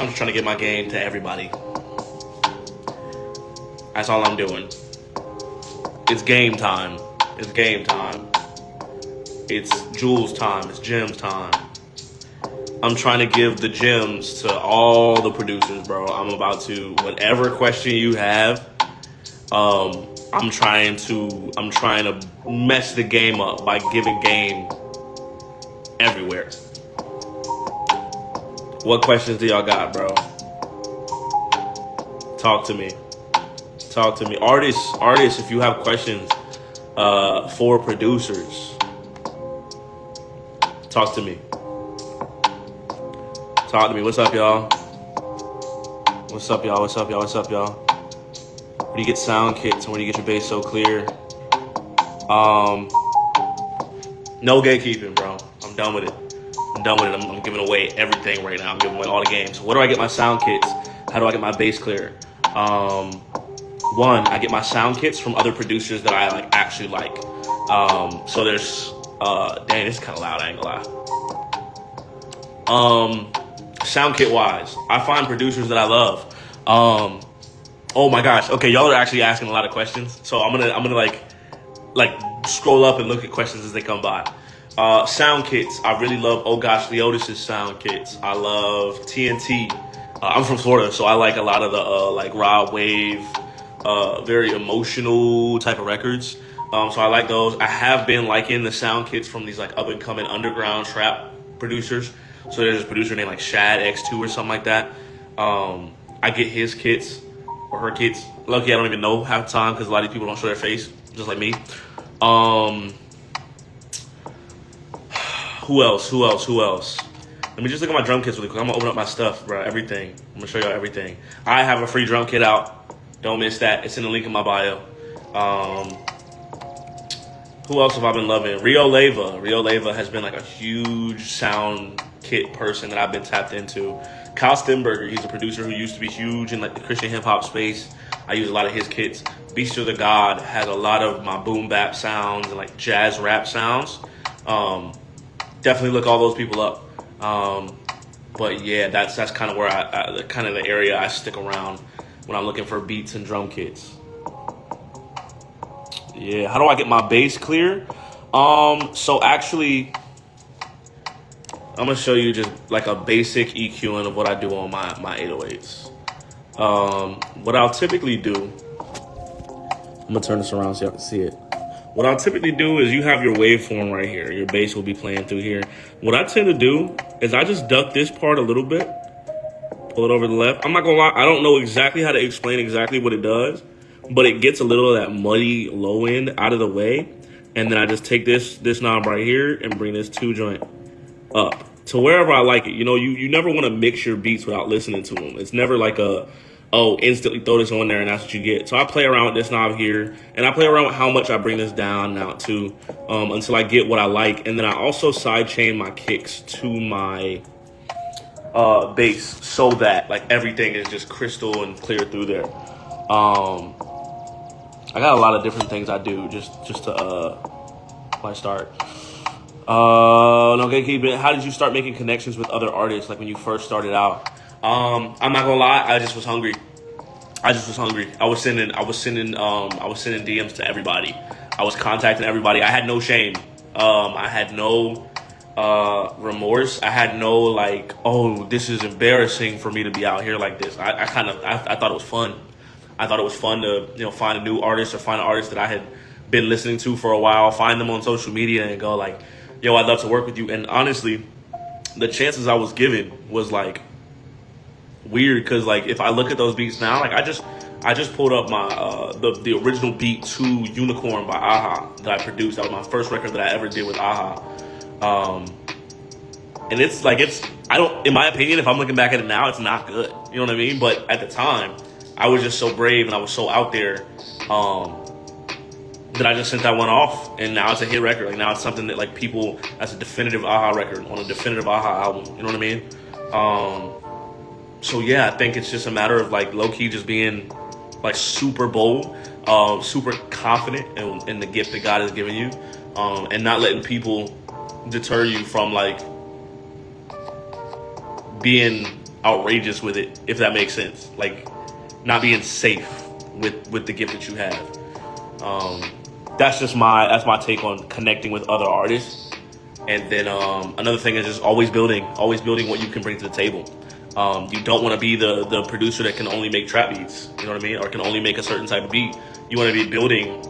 just trying to get my game to everybody. That's all I'm doing. It's game time. It's game time. It's Jules time. It's gems time. I'm trying to give the gems to all the producers, bro. I'm about to, whatever question you have, I'm trying to mess the game up by giving game everywhere. What questions do y'all got, bro? Talk to me. Talk to me. Artists, if you have questions for producers, talk to me. Talk to me. What's up, y'all? What's up, y'all? What's up, y'all? What's up, y'all? Where do you get sound kits and where do you get your bass so clear? No gatekeeping, bro. I'm done with it. I'm giving away everything right now. I'm giving away all the games. Where do I get my sound kits? How do I get my bass clear? One, I get my sound kits from other producers that I actually like. So there's dang, this is kind of loud. I ain't gonna lie. Sound kit wise, I find producers that I love. Oh my gosh. Okay, y'all are actually asking a lot of questions, so I'm gonna like scroll up and look at questions as they come by. Sound kits. I really love Oh Gosh Leotis' sound kits. I love TNT. I'm from Florida, so I like a lot of the raw wave, very emotional type of records. So I like those. I have been liking the sound kits from these up and coming underground trap producers. So there's a producer named Shad X2 or something like that. I get his kits or her kits. Lucky I don't even know half the time because a lot of people don't show their face, just like me. Who else? Let me just look at my drum kits really quick. I'm gonna open up my stuff, bro. Everything. I'm gonna show y'all everything. I have a free drum kit out. Don't miss that. It's in the link in my bio. Who else have I been loving? Rio Leva has been a huge sound kit person that I've been tapped into. Kyle Stenberger, he's a producer who used to be huge in the Christian hip hop space. I use a lot of his kits. Beast of the God has a lot of my boom bap sounds and jazz rap sounds. Definitely look all those people up. But yeah, that's kind of where I kind of the area I stick around when I'm looking for beats and drum kits. Yeah, how do I get my bass clear? So actually, I'm gonna show you just a basic EQing of what I do on my 808s. What I'll typically do, I'm gonna turn this around so y'all can see it. What I'll typically do is you have your waveform right here. Your bass will be playing through here. What I tend to do is I just duck this part a little bit, pull it over to the left. I'm not gonna lie, I don't know exactly how to explain exactly what it does, but it gets a little of that muddy low end out of the way. And then I just take this knob right here and bring this 2 joint up to wherever I like it. You never want to mix your beats without listening to them. It's never instantly throw this on there and that's what you get. So I play around with this knob here, and I play around with how much I bring this down and out to, until I get what I like. And then I also sidechain my kicks to my bass so that everything is just crystal and clear through there. I got a lot of different things I do just to start. No gatekeeping. How did you start making connections with other artists when you first started out? I'm not gonna lie, I just was hungry. I was sending DMs to everybody. I was contacting everybody. I had no shame. I had no remorse. I had no oh, this is embarrassing for me to be out here like this. I thought it was fun. I thought it was fun to find a new artist or find an artist that I had been listening to for a while, find them on social media and go yo, I'd love to work with you. And honestly, the chances I was given was weird because if I look at those beats now, I just pulled up my the original beat to Unicorn by Aha that I produced. That was my first record that I ever did with Aha. And it's I don't, in my opinion, if I'm looking back at it now, it's not good. You know what I mean? But at the time, I was just so brave and I was so out there that I just sent that one off, and now it's a hit record. Now it's something that people, that's a definitive Aha record on a definitive Aha album. You know what I mean? So yeah, I think it's just a matter of low key just being super bold, super confident in the gift that God has given you, and not letting people deter you from being outrageous with it, if that makes sense. Like not being safe with the gift that you have. That's my take on connecting with other artists. And then another thing is just always building what you can bring to the table. You don't want to be the producer that can only make trap beats, you know what I mean, or can only make a certain type of beat. You want to be building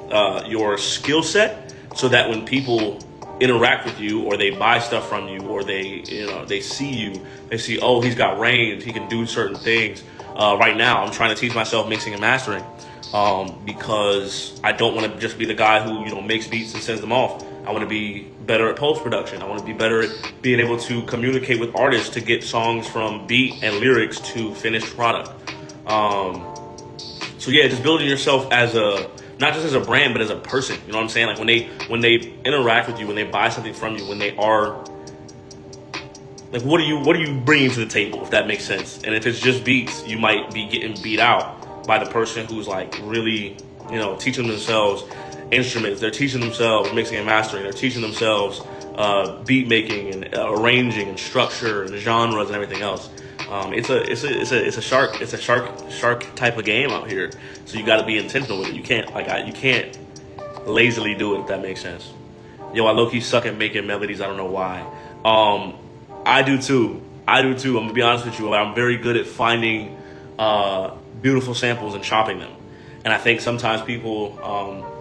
your skill set so that when people interact with you or they buy stuff from you or they see you, they see, oh, he's got range, he can do certain things. Right now, I'm trying to teach myself mixing and mastering because I don't want to just be the guy who makes beats and sends them off. I want to be better at post-production. I want to be better at being able to communicate with artists to get songs from beat and lyrics to finished product. So yeah, just building yourself as not just as a brand, but as a person. You know what I'm saying? Like when they interact with you, when they buy something from you, when they are like, what are you bringing to the table, if that makes sense? And if it's just beats, you might be getting beat out by the person who's like really, teaching themselves instruments. They're teaching themselves mixing and mastering. They're teaching themselves beat making and arranging and structure and genres and everything else. It's a shark type of game out here. So you got to be intentional with it. You can't lazily do it, if that makes sense. I low-key suck at making melodies. I don't know why. I do too. I'm gonna be honest with you. I'm very good at finding beautiful samples and chopping them. And I think sometimes people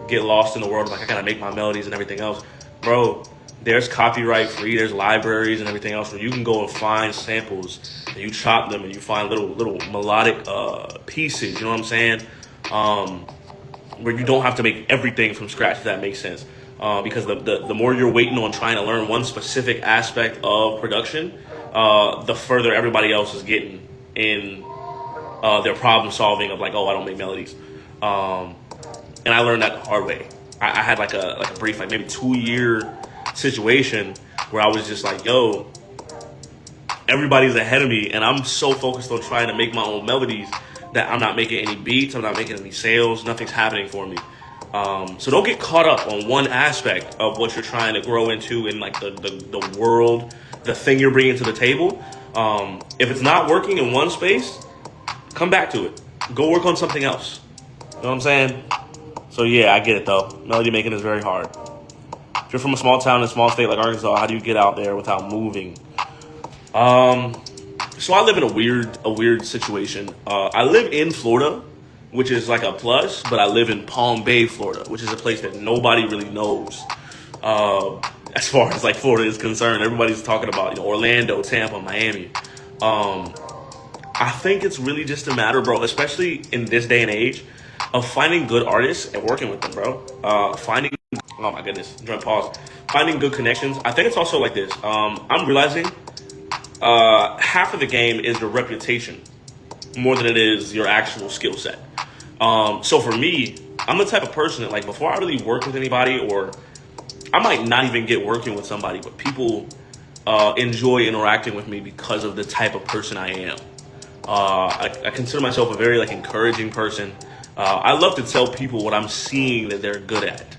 get lost in the world, like I gotta make my melodies and everything else. Bro, there's copyright free, there's libraries and everything else where you can go and find samples and you chop them and you find little melodic pieces, you know what I'm saying? Where you don't have to make everything from scratch, if that makes sense. Because the more you're waiting on trying to learn one specific aspect of production, the further everybody else is getting in their problem solving of like, oh, I don't make melodies. And I learned that the hard way. I had like a brief, like maybe 2-year situation where I was just like, yo, everybody's ahead of me, and I'm so focused on trying to make my own melodies that I'm not making any beats, I'm not making any sales, nothing's happening for me. So don't get caught up on one aspect of what you're trying to grow into in like the world, the thing you're bringing to the table. If it's not working in one space, come back to it. Go work on something else. You know what I'm saying? So yeah, I get it though. Melody making is very hard. If you're from a small town in a small state like Arkansas, how do you get out there without moving? So I live in a weird situation. I live in Florida, which is like a plus, but I live in Palm Bay, Florida, which is a place that nobody really knows. As far as like Florida is concerned, everybody's talking about Orlando, Tampa, Miami. I think it's really just a matter, bro, especially in this day and age, of finding good artists and working with them, bro. Oh my goodness, finding good connections. I think it's also like this. I'm realizing half of the game is your reputation more than it is your actual skill set. So for me, I'm the type of person that like before I really work with anybody, or I might not even get working with somebody, but people enjoy interacting with me because of the type of person I am. I consider myself a very like encouraging person. I love to tell people what I'm seeing that they're good at.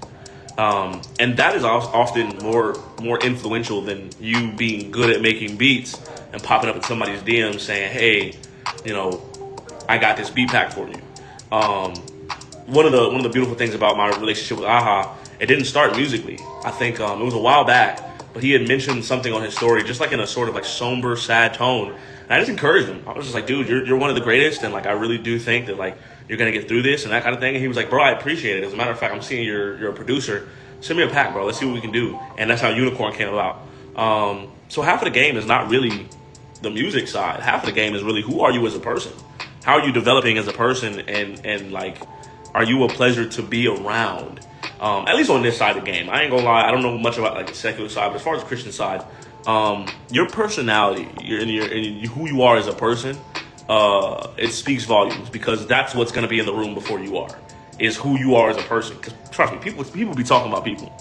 And that is often more influential than you being good at making beats and popping up in somebody's DM saying, hey, I got this beat pack for you. One of the beautiful things about my relationship with Aha, it didn't start musically. I think it was a while back, but he had mentioned something on his story, just like in a sort of like somber, sad tone. And I just encouraged him. I was just like, dude, you're one of the greatest, and like I really do think that like you're gonna get through this and that kind of thing. And he was like, bro, I appreciate it. As a matter of fact, I'm seeing you're a producer. Send me a pack, bro. Let's see what we can do. And that's how Unicorn came about. So half of the game is not really the music side. Half of the game is really who are you as a person? How are you developing as a person? And like, are you a pleasure to be around? At least on this side of the game. I ain't gonna lie, I don't know much about like the secular side, but as far as the Christian side, your personality, who you are as a person, it speaks volumes, because that's what's gonna be in the room before you are, is who you are as a person. Because trust me, people be talking about people.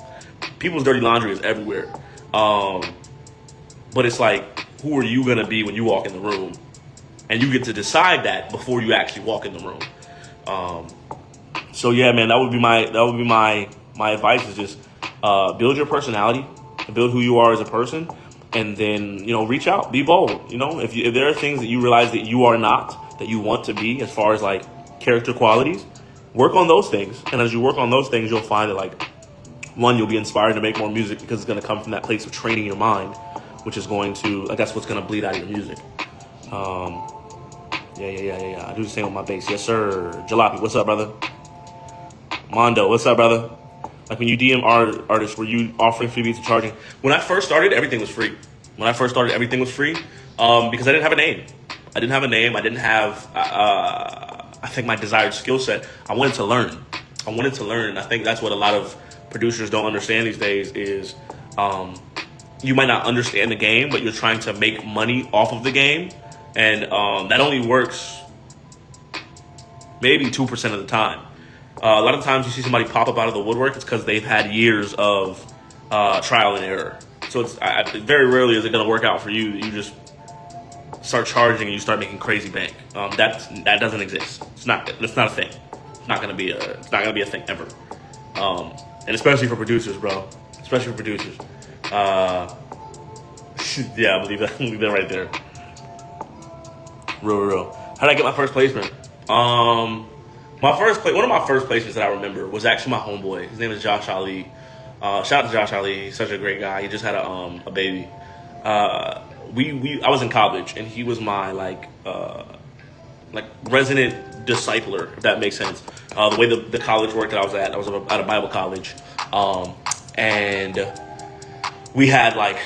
People's dirty laundry is everywhere. But it's like, who are you gonna be when you walk in the room? And you get to decide that before you actually walk in the room. So yeah, man, that would be my advice, is just build your personality, build who you are as a person, and then, reach out, be bold. If there are things that you realize that you are not, that you want to be, as far as like character qualities, work on those things. And as you work on those things, you'll find that like, one, you'll be inspired to make more music because it's going to come from that place of training your mind, which is going to, like, that's what's going to bleed out of your music. Yeah. I do the same with my bass. Yes, sir. Jalopy, what's up, brother? Mondo, what's up, brother? Like when you DM artists, were you offering free beats and charging? When I first started, everything was free. Because I didn't have a name. I didn't have, I think, my desired skill set. I wanted to learn. And I think that's what a lot of producers don't understand these days is you might not understand the game, but you're trying to make money off of the game. And that only works maybe 2% of the time. A lot of times you see somebody pop up out of the woodwork, it's because they've had years of trial and error. So it's very rarely is it going to work out for you. You just start charging and you start making crazy bank. That doesn't exist. It's not a thing. It's not going to be a thing ever. And especially for producers, bro. Yeah, I believe that right there. Real. How did I get my first placement? One of my first placements that I remember was actually my homeboy. His name is Josh Ali. Shout out to Josh Ali. He's such a great guy. He just had a baby. I was in college and he was my like resident discipler, if that makes sense. The way the college worked that I was at a Bible college, and we had like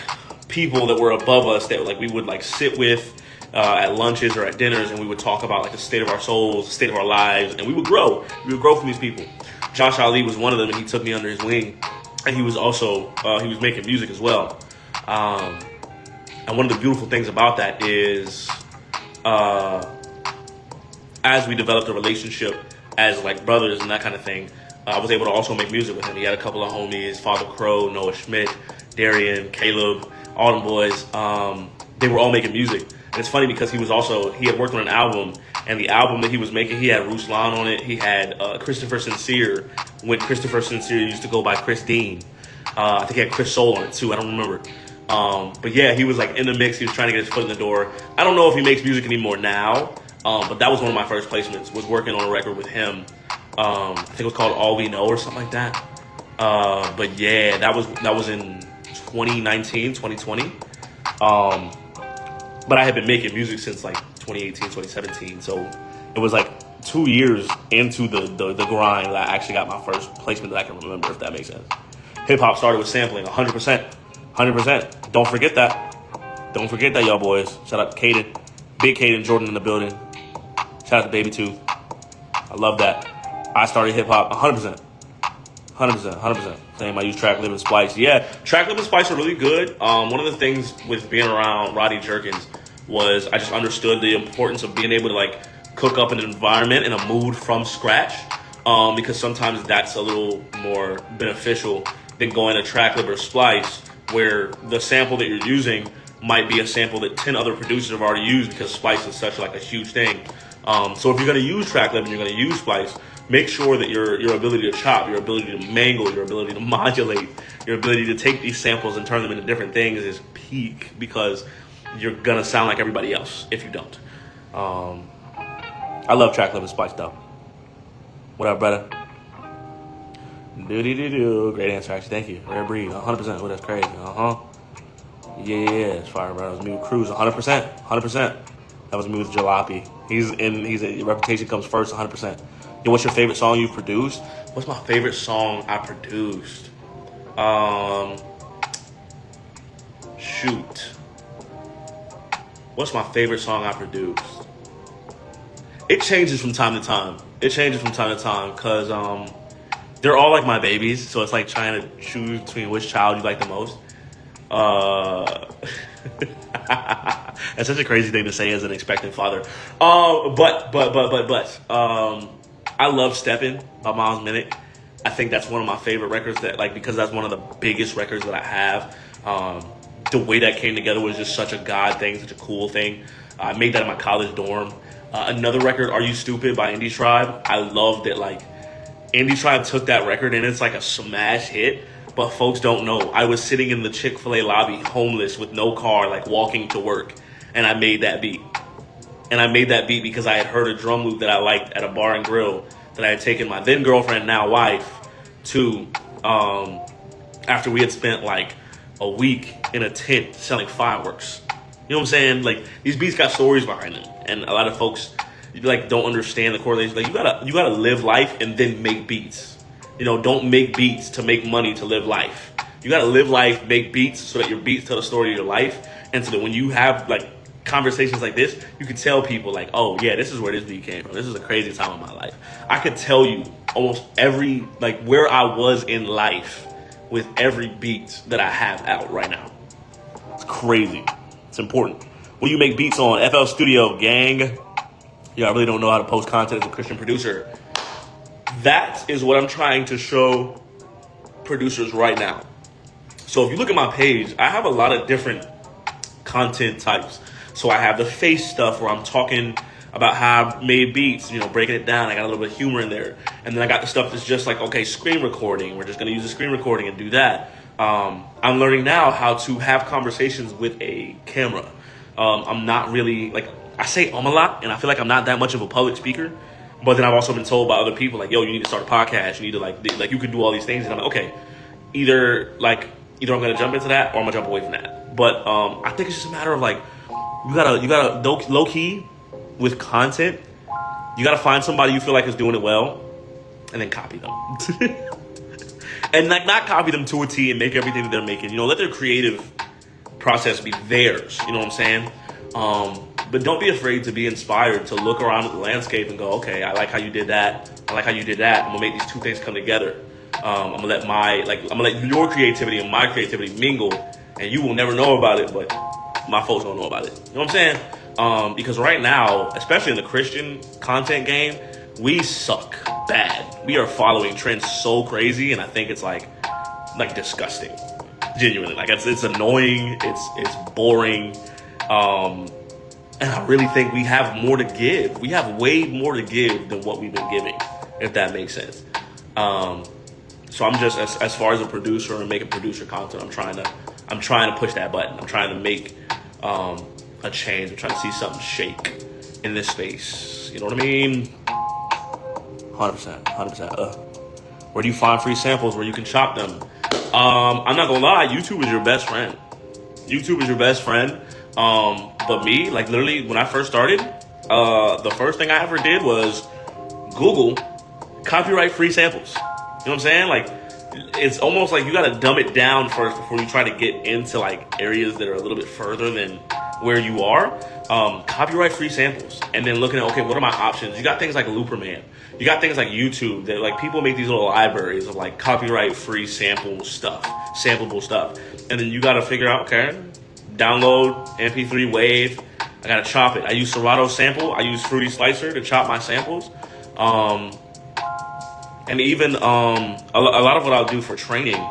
people that were above us that like we would like sit with at lunches or at dinners, and we would talk about like the state of our souls, the state of our lives, and we would grow. We would grow from these people. Josh Ali was one of them, and he took me under his wing, and he was also he was making music as well. And one of the beautiful things about that is, as we developed a relationship as like brothers and that kind of thing, I was able to also make music with him. He had a couple of homies, Father Crow, Noah Schmidt, Darian, Caleb, all them boys. They were all making music. And it's funny because he had worked on an album, and the album that he was making, he had Ruslan on it. He had Christopher Sincere, when Christopher Sincere used to go by Chris Dean. I think he had Chris Soul on it too. I don't remember. But yeah, he was like in the mix. He was trying to get his foot in the door. I don't know if he makes music anymore now, but that was one of my first placements, was working on a record with him. I think it was called All We Know or something like that. But yeah, that was in 2019, 2020. But I had been making music since like 2018, 2017. So it was like 2 years into the grind that I actually got my first placement that I can remember, if that makes sense. Hip hop started with sampling, 100%. 100%. Don't forget that. Y'all boys. Shout out to Caden. Big Caden Jordan in the building. Shout out to Baby Tooth. I love that. I started hip hop 100%. 100%. Same, I use Tracklib and Splice. Yeah, Tracklib and Splice are really good. One of the things with being around Roddy Jerkins was I just understood the importance of being able to like cook up an environment and a mood from scratch, because sometimes that's a little more beneficial than going to Tracklib or Splice, where the sample that you're using might be a sample that 10 other producers have already used, because Splice is such like a huge thing. So if you're going to use Tracklib and you're going to use Splice, make sure that your ability to chop, your ability to mangle, your ability to modulate, your ability to take these samples and turn them into different things is peak, because you're going to sound like everybody else if you don't. I love Tracklib and Splice though. What up, brother? Do. Great answer, actually. Thank you. Rare breed. 100%. Oh, that's crazy. Yeah. It's fire, bro. That was me with Cruz. 100%. That was me with Jalopy. He's reputation comes first. 100%. Yo, what's your favorite song you've produced? What's my favorite song I produced? Shoot. What's my favorite song I produced? It changes from time to time. Because they're all like my babies, so it's like trying to choose between which child you like the most. That's such a crazy thing to say as an expectant father. But I love Steppin' by Miles Minnick. I think that's one of my favorite records that, like, because that's one of the biggest records that I have. The way that came together was just such a God thing, such a cool thing. I made that in my college dorm. Another record, Are You Stupid by Indie Tribe. I loved it. Like, Indie Tribe took that record and it's like a smash hit, but But folks don't know. I was sitting in the Chick-fil-A lobby, homeless, with no car, like walking to work. And I made that beat. And I made that beat because I had heard a drum loop that I liked at a bar and grill that I had taken my then girlfriend, now wife, to after we had spent like a week in a tent selling fireworks. You know what I'm saying? Like, these beats got stories behind them. And a lot of folks like don't understand the correlation. Like, you gotta live life and then make beats. You know, don't make beats to make money to live life. You gotta live life, make beats so that your beats tell the story of your life. And so that when you have like conversations like this, you can tell people like, oh yeah, this is where this beat came from. This is a crazy time in my life. I could tell you almost every, like, where I was in life with every beat that I have out right now. It's crazy. It's important. When you make beats on FL Studio, gang, yeah, I really don't know how to post content as a Christian producer. That is what I'm trying to show producers right now. So if you look at my page, I have a lot of different content types. So I have the face stuff where I'm talking about how I made beats, you know, breaking it down. I got a little bit of humor in there. And then I got the stuff that's just like, okay, screen recording. We're just going to use the screen recording and do that. I'm learning now how to have conversations with a camera. I'm not really, like, I say a lot, and I feel like I'm not that much of a public speaker. But then I've also been told by other people, like, yo, you need to start a podcast. You need to, like you could do all these things. And I'm like, okay, either I'm going to jump into that or I'm going to jump away from that. But I think it's just a matter of, like, you gotta low key with content. You gotta find somebody you feel like is doing it well, and then copy them. And like, not copy them to a T and make everything that they're making. You know, let their creative process be theirs. You know what I'm saying? But don't be afraid to be inspired, to look around at the landscape and go, okay, I like how you did that. I like how you did that. I'm gonna make these two things come together. I'm gonna let your creativity and my creativity mingle, and you will never know about it, but my folks don't know about it. You know what I'm saying? Because right now, especially in the Christian content game, we suck bad. We are following trends so crazy, and I think it's like disgusting. Genuinely, like, it's annoying. It's boring. And I really think we have more to give. We have way more to give than what we've been giving, if that makes sense. So I'm just, as far as a producer and making producer content, I'm trying to push that button. I'm trying to make a change. I'm trying to see something shake in this space. You know what I mean? 100%. Where do you find free samples where you can chop them? I'm not gonna lie, YouTube is your best friend. YouTube is your best friend. But me, like, literally, when I first started, the first thing I ever did was Google copyright free samples. You know what I'm saying? Like, it's almost like you gotta dumb it down first before you try to get into like areas that are a little bit further than where you are. Copyright free samples, and then looking at, okay, what are my options? You got things like Looperman. You got things like YouTube that, like, people make these little libraries of like copyright free sampleable stuff, and then you gotta figure out, okay, download MP3 wave. I gotta chop it. I use Serato sample. I use Fruity Slicer to chop my samples. And even a lot of what I'll do for training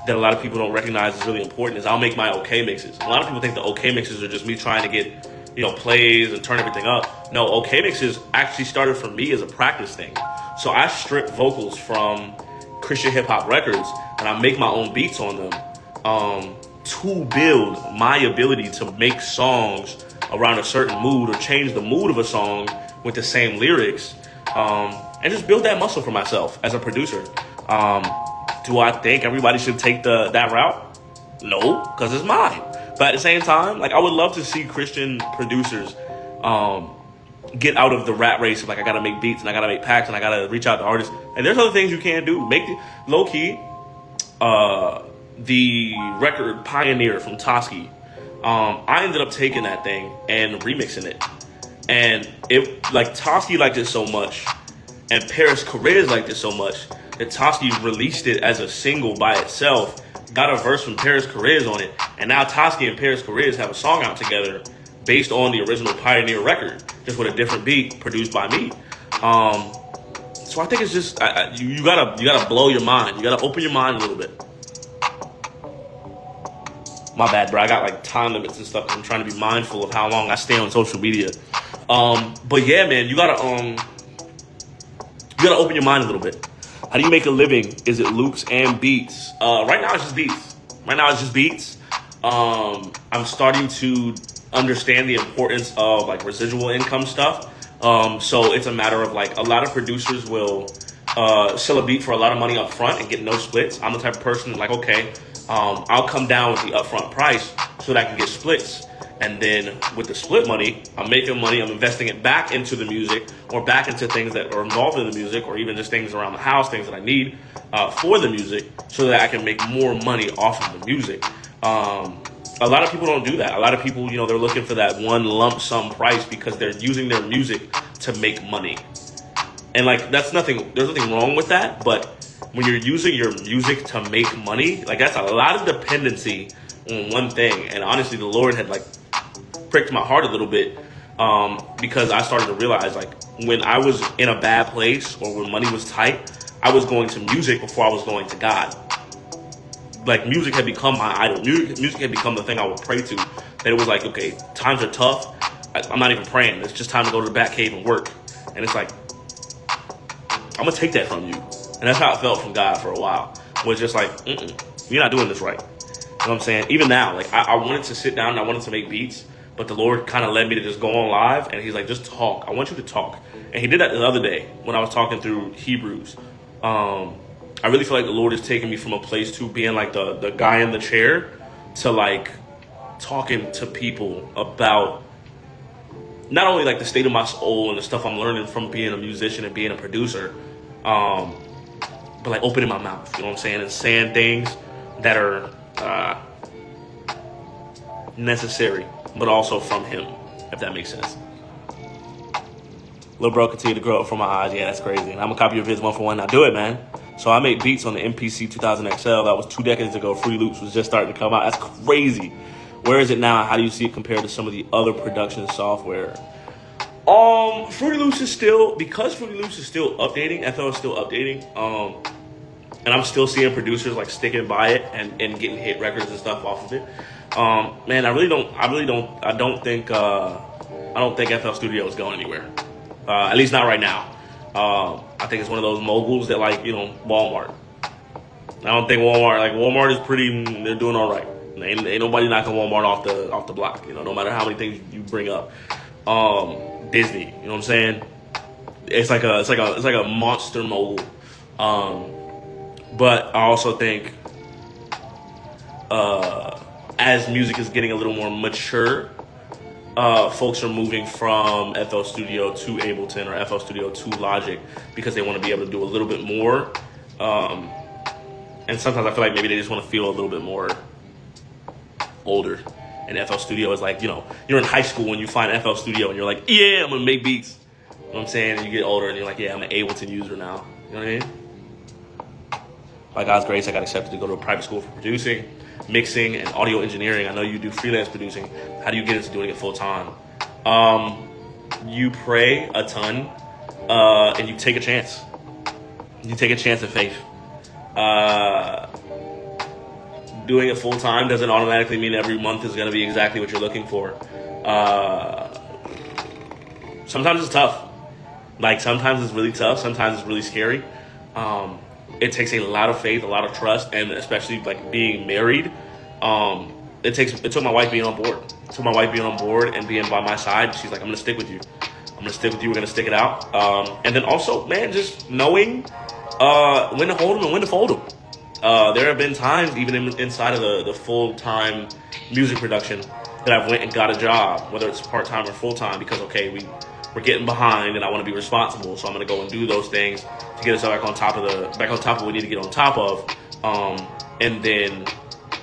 that a lot of people don't recognize is really important is I'll make my okay mixes. A lot of people think the okay mixes are just me trying to get, you know, plays and turn everything up. No, okay mixes actually started for me as a practice thing. So I strip vocals from Christian hip hop records and I make my own beats on them to build my ability to make songs around a certain mood or change the mood of a song with the same lyrics, and just build that muscle for myself as a producer. Do I think everybody should take that route? No, because it's mine. But at the same time, like, I would love to see Christian producers get out of the rat race of, like, I gotta make beats and I gotta make packs and I gotta reach out to artists. And there's other things you can do. Low key, the record Pioneer from Toski, I ended up taking that thing and remixing it. And it, like, Toski liked it so much, and Paris Carriz liked it so much, that Toski released it as a single by itself, got a verse from Paris Carriz on it, and now Toski and Paris Carriz have a song out together based on the original Pioneer record, just with a different beat produced by me. So I think it's just, you gotta blow your mind. You gotta open your mind a little bit. My bad, bro. I got like time limits and stuff. I'm trying to be mindful of how long I stay on social media. But yeah, man, you gotta open your mind a little bit. How do you make a living? Is it loops and beats? Right now it's just beats. Right now it's just beats. I'm starting to understand the importance of like residual income stuff. So it's a matter of like a lot of producers will sell a beat for a lot of money up front and get no splits. I'm the type of person like, okay, I'll come down with the upfront price so that I can get splits. And then with the split money, I'm making money, I'm investing it back into the music or back into things that are involved in the music or even just things around the house, things that I need for the music so that I can make more money off of the music. A lot of people don't do that. A lot of people, they're looking for that one lump sum price because they're using their music to make money. And like, there's nothing wrong with that. But when you're using your music to make money, like that's a lot of dependency on one thing. And honestly, the Lord had like pricked my heart a little bit because I started to realize like when I was in a bad place or when money was tight, I was going to music before I was going to God. Like music had become my idol. Music had become the thing I would pray to. That it was like, okay, times are tough. I'm not even praying. It's just time to go to the back cave and work. And it's like, I'm gonna take that from you. And that's how it felt from God for a while. Was just like, you're not doing this right. You know what I'm saying? Even now, like I wanted to sit down and I wanted to make beats, but the Lord kind of led me to just go on live, and He's like, just talk. I want you to talk. And He did that the other day when I was talking through Hebrews. I really feel like the Lord is taking me from a place to being like the guy in the chair to like talking to people about not only like the state of my soul and the stuff I'm learning from being a musician and being a producer, but like opening my mouth, you know what I'm saying? And saying things that are necessary, but also from Him, if that makes sense. Little bro continue to grow up from my eyes. Yeah, that's crazy. And I'm gonna copy your vids 1-for-1. Now do it, man. So I made beats on the MPC 2000 XL. That was 2 decades ago. Fruity Loops was just starting to come out. That's crazy. Where is it now? How do you see it compared to some of the other production software? Fruity Loops is still, because Fruity Loops is still updating, FL is still updating, and I'm still seeing producers like sticking by it and getting hit records and stuff off of it. Man, I don't think FL Studio is going anywhere. At least not right now. I think it's one of those moguls that like, Walmart. I don't think Walmart is they're doing all right. Ain't nobody knocking Walmart off the block, no matter how many things you bring up. Disney, you know what I'm saying? It's like a monster mogul. But I also think as music is getting a little more mature, folks are moving from FL Studio to Ableton or FL Studio to Logic because they want to be able to do a little bit more. And sometimes I feel like maybe they just want to feel a little bit more older. And FL Studio is like, you're in high school when you find FL Studio and you're like, yeah, I'm going to make beats. You know what I'm saying? And you get older and you're like, yeah, I'm an Ableton user now. You know what I mean? By God's grace, I got accepted to go to a private school for producing, mixing, and audio engineering. I know you do freelance producing. How do you get into doing it full time? You pray a ton, and you take a chance. You take a chance of faith. Doing it full time doesn't automatically mean every month is going to be exactly what you're looking for. Sometimes it's tough. Like sometimes it's really tough. Sometimes it's really scary. It takes a lot of faith, a lot of trust, and especially like being married. It took my wife being on board. It took my wife being on board and being by my side. She's like, I'm going to stick with you. I'm going to stick with you. We're going to stick it out. And then also, man, just knowing when to hold them and when to fold them. There have been times, even inside of the full-time music production, that I've went and got a job, whether it's part-time or full-time, because, okay, we're getting behind and I want to be responsible, so I'm going to go and do those things to get us back on top of what we need to get on top of. And then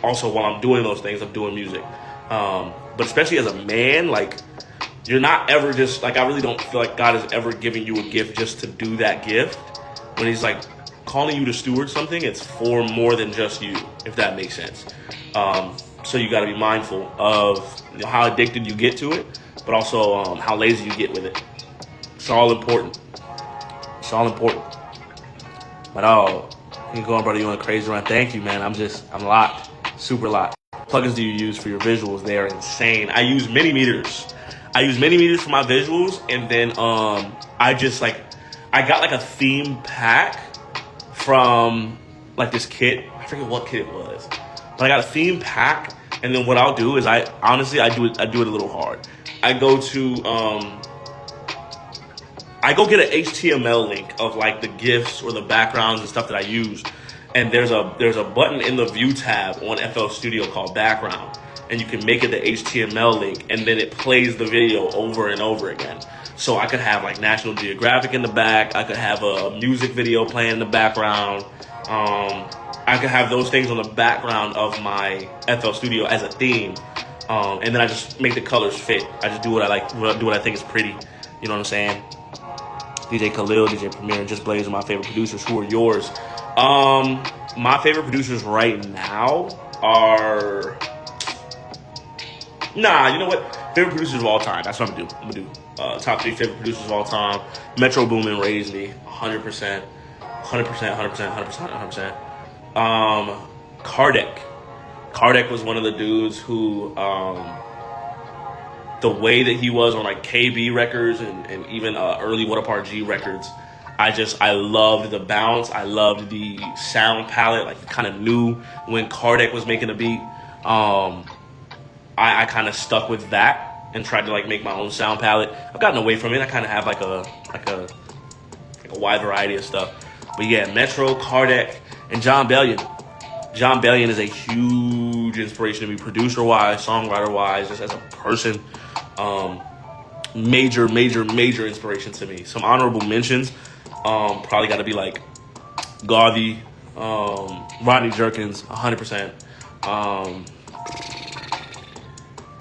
also while I'm doing those things, I'm doing music. But especially as a man, like, you're not ever just, like, I really don't feel like God is ever giving you a gift just to do that gift. When He's like calling you to steward something, it's for more than just you, if that makes sense. So you got to be mindful of how addicted you get to it, but also how lazy you get with it. It's all important. It's all important. But you going, brother? You on a crazy run? Thank you, man. I'm locked, super locked. Plugins do you use for your visuals? They are insane. I use mini meters. For my visuals, and then I got like a theme pack from like this kit. I forget what kit it was, but I got a theme pack. And then what I'll do is I do it a little hard. I go get an HTML link of like the GIFs or the backgrounds and stuff that I use. And there's a button in the view tab on FL Studio called background. And you can make it the HTML link, and then it plays the video over and over again. So I could have like National Geographic in the back. I could have a music video playing in the background. I could have those things on the background of my FL Studio as a theme. And then I just make the colors fit. I just do what I like, do what I think is pretty. You know what I'm saying? DJ Khalil, DJ Premier, and Just Blaze are my favorite producers. Who are yours? My favorite producers right now are... Nah, you know what? Favorite producers of all time. That's what I'm gonna do. I'm gonna do top 3 favorite producers of all time. Metro Boomin raised me 100%. Kardec was one of the dudes who, the way that he was on like KB records and even early What Up RG records, I loved the bounce. I loved the sound palette. Like, you kind of knew when Kardec was making a beat. I kind of stuck with that and tried to like make my own sound palette. I've gotten away from it. I kind of have like a wide variety of stuff. But yeah, Metro, Kardec, and John Bellion. John Bellion is a huge inspiration to me, producer-wise, songwriter-wise, just as a person. Major inspiration to me. Some honorable mentions, probably got to be like Garvey, Rodney Jerkins, 100%.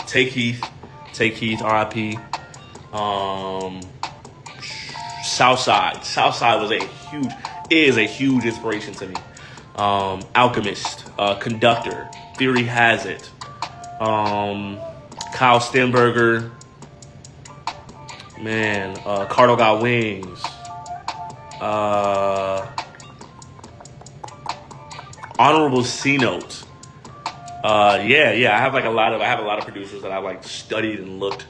Take Heath, R.I.P. Southside is a huge inspiration to me. Alchemist, Conductor, Theory Has It, Kyle Stenberger, man, Cardo Got Wings, Honorable C Note. I have a lot of producers that I like studied and looked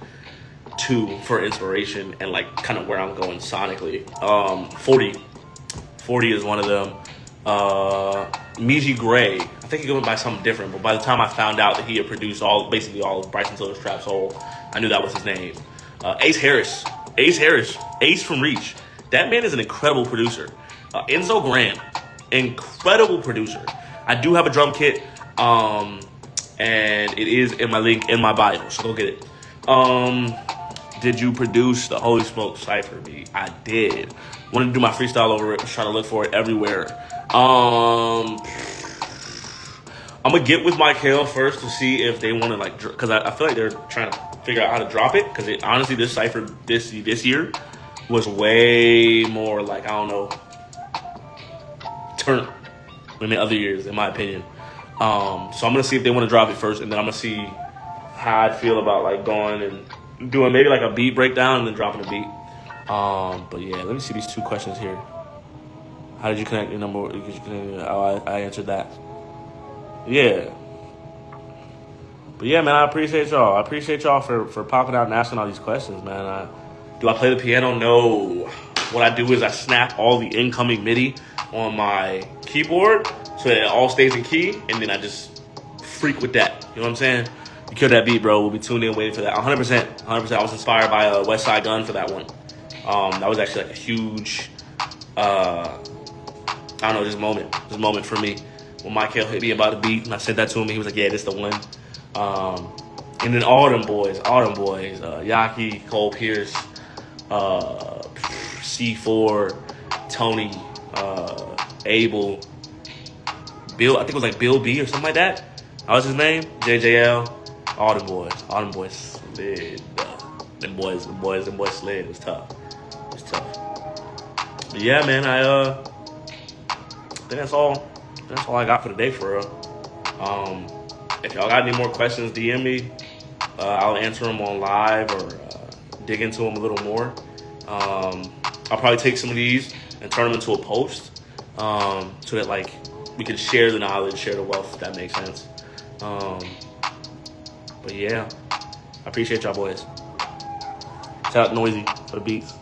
to for inspiration and like kind of where I'm going sonically. 40 is one of them. Miji Gray, I think he went by something different, but by the time I found out that he had produced basically all of Bryson Tiller's Trap Soul, I knew that was his name. Ace from Reach. That man is an incredible producer. Enzo Graham, incredible producer. I do have a drum kit, and it is in my link in my bio, so go get it. Did you produce the Holy Smoke Cypher beat? I did. Wanted to do my freestyle over it. Was trying to look for it everywhere. I'm gonna get with Michael first to see if they want to like, because I feel like they're trying to figure out how to drop it. Because honestly, this cypher this year was way more like, I don't know, turn than the other years, in my opinion. So I'm gonna see if they want to drop it first, and then I'm gonna see how I feel about like going and doing maybe like a beat breakdown and then dropping a beat. But yeah, let me see these 2 questions here. How did you connect your number? I answered that. Yeah. But yeah, man, I appreciate y'all. I appreciate y'all for popping out and asking all these questions, man. Do I play the piano? No. What I do is I snap all the incoming MIDI on my keyboard so that it all stays in key, and then I just freak with that. You know what I'm saying? You killed that beat, bro. We'll be tuned in waiting for that. 100%. I was inspired by West Side Gun for that one. That was actually like a huge, this moment for me. When Michael hit me about the beat and I sent that to him, he was like, yeah, this the one. And then all them boys, Yaki, Cole Pierce, C4, Tony, Abel, Bill, I think it was like Bill B or something like that. That was his name. JJL, all them boys slid. Them boys slid. It was tough. But yeah, man, I think that's all I got for today, for real. If y'all got any more questions, DM me. I'll answer them on live or dig into them a little more. I'll probably take some of these and turn them into a post so that like we can share the knowledge, share the wealth, if that makes sense. But yeah, I appreciate y'all boys. Shout out Noisy for the beats.